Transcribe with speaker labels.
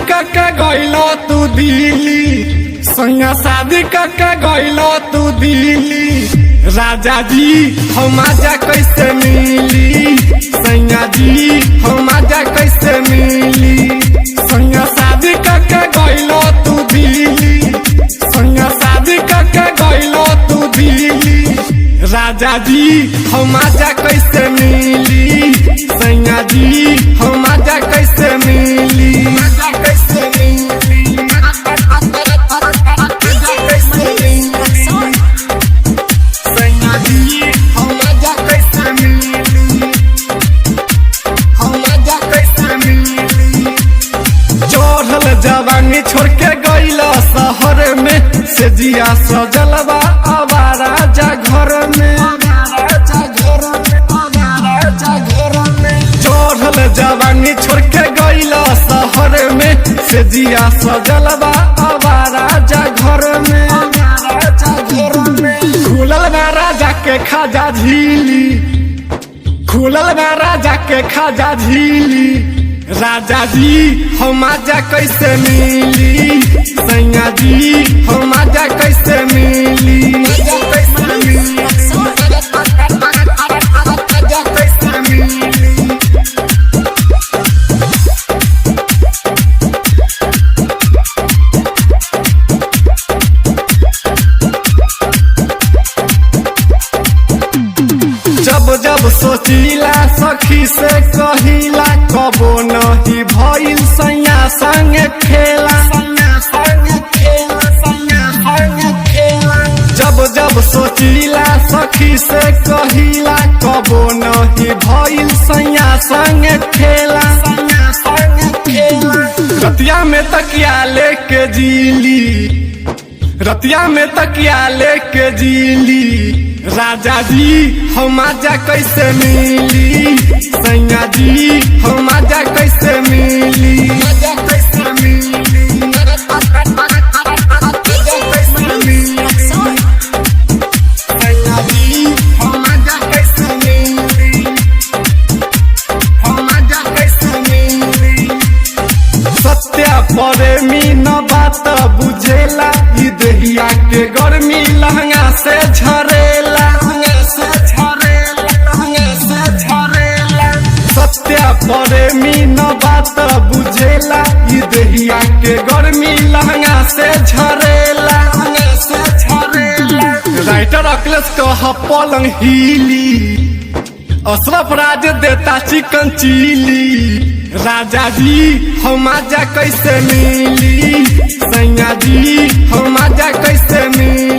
Speaker 1: करके गइलो तू दिल्ली, सैया शादी करके गइलो तू दिल्ली। राजा जी हम आजा कैसे मिली, सैया जी हम आजा कैसे मिली। सैया शादी करके गइलो तू दिल्ली, सैया शादी करके गइलो तू दिल्ली। राजा जी हम आजा कैसे मिली, सैया जी हम आजा कैसे मिली। जवानी छोड़ के गइला शहर में, से जिया सजलवा आवारा जा घर में। चढ़ल जवानी छोड़ के गइला शहर में, से जिया सजलवा आवारा जा घर में। खुलल बा राजा के खाजा झीली, खुलल बा राजा के खाजा झीली। राजा जी हम आजा कैसे मिली, सैया जी हम आजा कैसे मिली। जब जब सोचिला सखी से कहिला, कबो नहीं भइल सैया संग खेला। जब जब सोचिला सखी से कहिला, कबो नहीं भइल सैया संग खेला। रतिया में तकिया लेके जीली, रतिया में तकिया लेके जीली। राजा जी हम आजा कैसे मिली, सैया जी हम आजा कैसे मिली। सत्या प्रेमी न बात बुझेला, ई देहिया के गर्मी लहंगा से झरेला। सत्या प्रेमी न बात बुझेला, ई देहिया के गर्मी लहंगा से झरेला। राइटर अखिलेश कह पलंग हिली, अशरफ राज देता चिकन चिली। राजा जी हम आजा कैसे मिली, सैया जी हम आजा कैसे मिली।